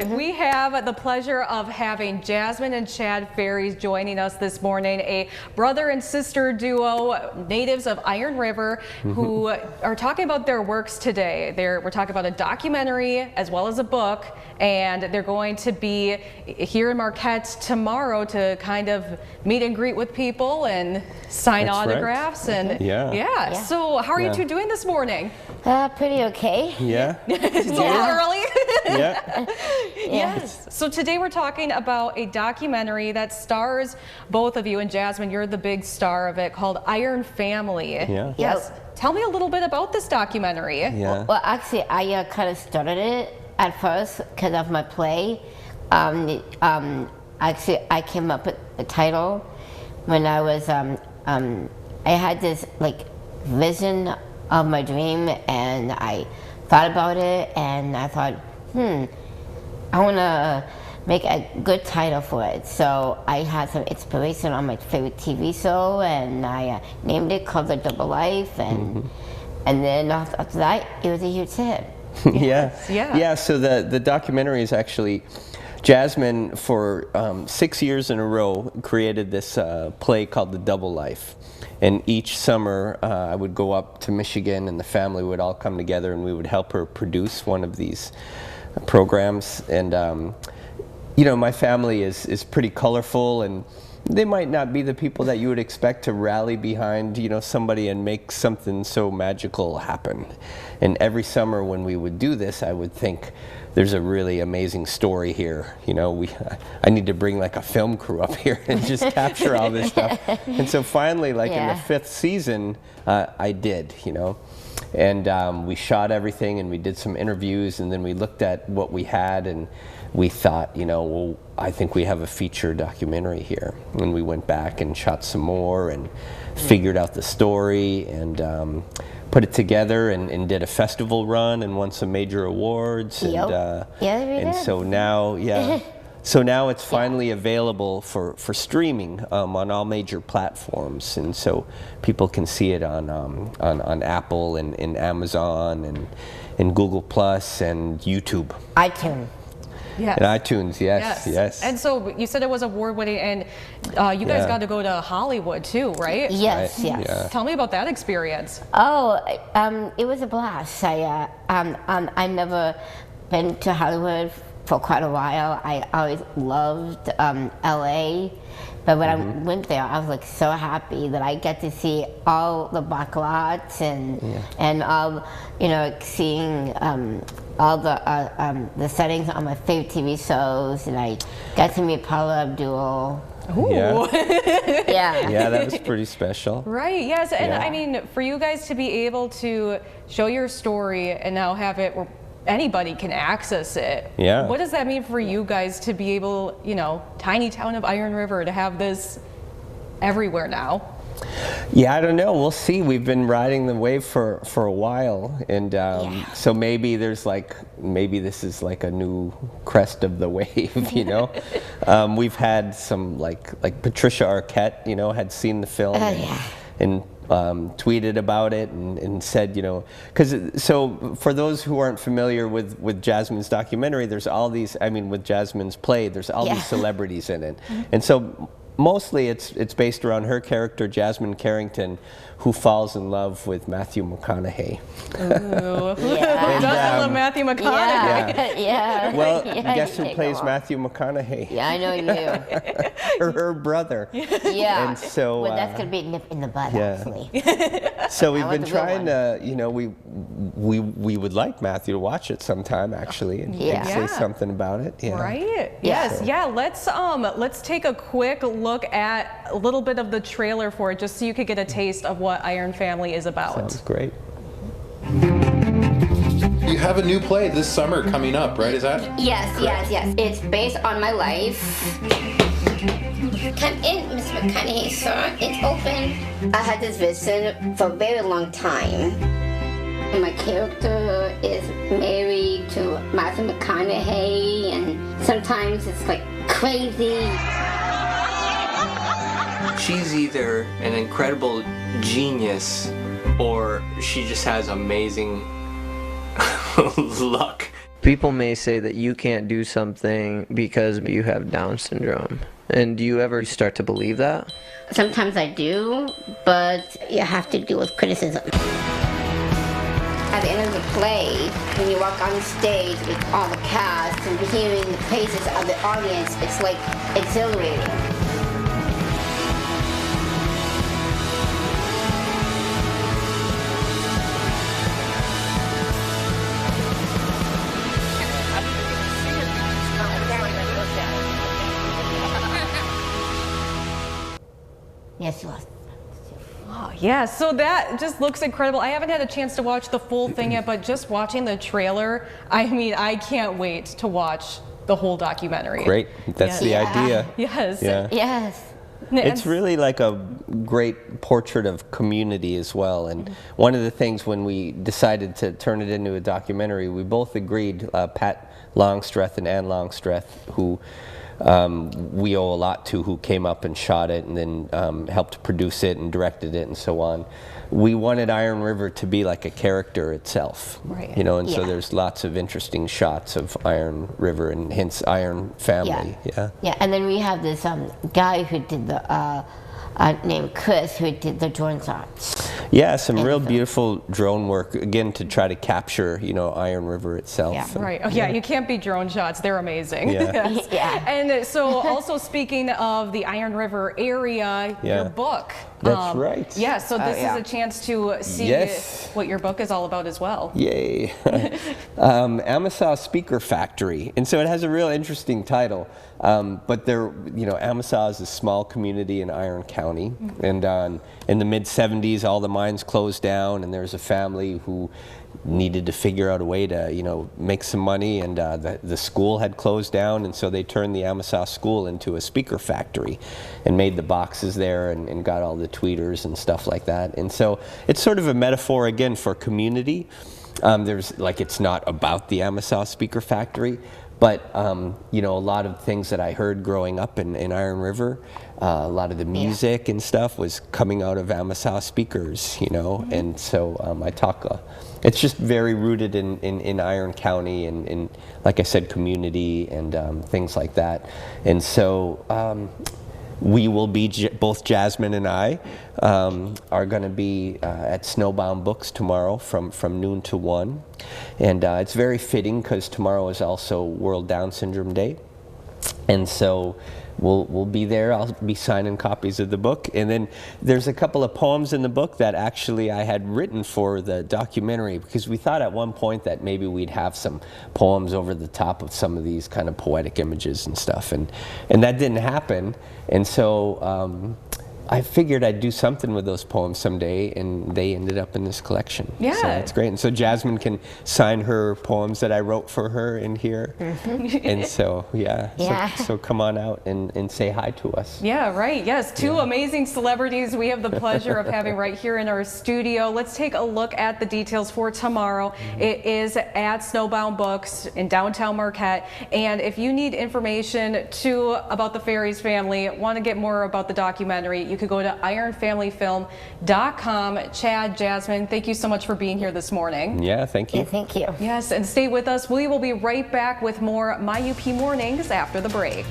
We have the pleasure of having Jazmine and Chad Faries joining us this morning, a brother and sister duo, natives of Iron River, who are talking about their works today. We're talking about a documentary as well as a book, and they're going to be here in Marquette tomorrow to kind of meet and greet with people and sign That's autographs. Right. And yeah. So how are you two doing this morning? Pretty okay. Yeah. It's a little early. Yeah. Yes. So today we're talking about a documentary that stars both of you, and Jazmine, you're the big star of it, called Iron Family. Yeah. Yes. Tell me a little bit about this documentary. Yeah. Well, actually, I kind of started it at first because of my play. Actually, I came up with the title when I was, I had this like vision of my dream, and I thought about it, and I thought, I want to make a good title for it. So I had some inspiration on my favorite TV show, and I named it called The Double Life, and then after that, it was a huge hit. Yeah. So the documentary is actually, Jazmine for 6 years in a row created this play called The Double Life. And each summer I would go up to Michigan, and the family would all come together, and we would help her produce one of these programs. And you know, my family is pretty colorful, and they might not be the people that you would expect to rally behind, you know, somebody and make something so magical happen. And every summer when we would do this, I would think, there's a really amazing story here. You know, I need to bring like a film crew up here and just capture all this stuff. And so finally, like in the 5th season, I did, you know. And we shot everything, and we did some interviews, and then we looked at what we had, and we thought, you know, well, I think we have a feature documentary here. And we went back and shot some more and figured out the story, and put it together, and did a festival run and won some major awards. And so now, so now it's finally available for streaming on all major platforms, and so people can see it on Apple and Amazon and Google Plus and YouTube. iTunes. Yes. And iTunes, yes. And so you said it was award-winning, and you guys got to go to Hollywood too, right? Yes, Right. yes. Yeah. Tell me about that experience. Oh, it was a blast. I never been to Hollywood for quite a while. I always loved LA, but when I went there, I was like so happy that I get to see all the back lots and all, you know, seeing all the settings on my favorite TV shows, and I got to meet Paula Abdul. Ooh. Yeah, that was pretty special. Right, yes, and I mean, for you guys to be able to show your story and now have it where anybody can access it. Yeah. What does that mean for you guys to be able, you know, tiny town of Iron River, to have this everywhere now? Yeah, I don't know. We'll see. We've been riding the wave for a while, and so maybe there's maybe this is like a new crest of the wave, you know. We've had some like Patricia Arquette, you know, had seen the film and tweeted about it and said, you know, so for those who aren't familiar with Jazmine's documentary, there's all these, I mean, with Jazmine's play, there's all these celebrities in it, and so mostly it's based around her character, Jazmine Carrington, who falls in love with Matthew McConaughey. Ooh. Who doesn't love Matthew McConaughey? Well, guess who plays Matthew McConaughey? Yeah, I know you. her brother. Yeah. And so well, that's gonna be nip in the butt, actually. So we've been trying to, you know, we would like Matthew to watch it sometime, actually, and say something about it. Yeah. Right. Yes. Yeah. Let's take a quick look at a little bit of the trailer for it, just so you could get a taste of what Iron Family is about. Sounds great. You have a new play this summer coming up, right? Is that? Yes. It's based on my life. Come in, Miss McConaughey, sir. It's open. I had this vision for a very long time. And my character is married to Matthew McConaughey, and sometimes it's like crazy. She's either an incredible genius, or she just has amazing luck. People may say that you can't do something because you have Down syndrome. And do you ever start to believe that? Sometimes I do, but you have to deal with criticism. At the end of the play, when you walk on stage with all the cast and hearing the faces of the audience, it's like exhilarating. Yes, you are. Oh, yeah, so that just looks incredible. I haven't had a chance to watch the full thing yet, but just watching the trailer, I mean, I can't wait to watch the whole documentary. Great. That's the idea. Yes. Yeah. Yes. It's really like a great portrait of community as well. And one of the things when we decided to turn it into a documentary, we both agreed, Pat Longstreth and Ann Longstreth, who we owe a lot to, who came up and shot it and then helped produce it and directed it and so on. We wanted Iron River to be like a character itself, right? You know, and so there's lots of interesting shots of Iron River and hence Iron Family. Yeah, and then we have this guy who did the named Chris, who did the drone shots. Yeah, some real beautiful drone work, again, to try to capture, you know, Iron River itself. Yeah. And, Right. Oh, yeah, you can't beat drone shots. They're amazing. Yeah. Yes. Yeah. And so also speaking of the Iron River area, your book. That's right. Yeah, so this is a chance to see what your book is all about as well. Yay. Amasa Speaker Factory. And so it has a real interesting title. But there, you know, Amasa is a small community in Iron County. And in the mid-70s, all the mines closed down, and there's a family who needed to figure out a way to, you know, make some money, and the school had closed down, and so they turned the Amasa school into a speaker factory and made the boxes there and got all the tweeters and stuff like that. And so it's sort of a metaphor, again, for community. There's, like, it's not about the Amasa speaker factory, but, you know, a lot of things that I heard growing up in Iron River, a lot of the music and stuff was coming out of Amasa speakers, you know, and so I talk, it's just very rooted in Iron County and, like I said, community and things like that. And so we will be, both Jazmine and I are going to be at Snowbound Books tomorrow from noon to 1. And it's very fitting because tomorrow is also World Down Syndrome Day. And so we'll be there. I'll be signing copies of the book. And then there's a couple of poems in the book that actually I had written for the documentary, because we thought at one point that maybe we'd have some poems over the top of some of these kind of poetic images and stuff. And that didn't happen. And so I figured I'd do something with those poems someday, and they ended up in this collection. Yeah. So it's great. And so Jazmine can sign her poems that I wrote for her in here. And so, so come on out and say hi to us. Yeah, right. Yes, two amazing celebrities we have the pleasure of having right here in our studio. Let's take a look at the details for tomorrow. It is at Snowbound Books in downtown Marquette. And if you need information about the Faries family, want to get more about the documentary, you could go to ironfamilyfilm.com. Chad, Jazmine, thank you so much for being here this morning. Yeah, thank you. Yeah, thank you. Yes, and stay with us. We will be right back with more My UP Mornings after the break.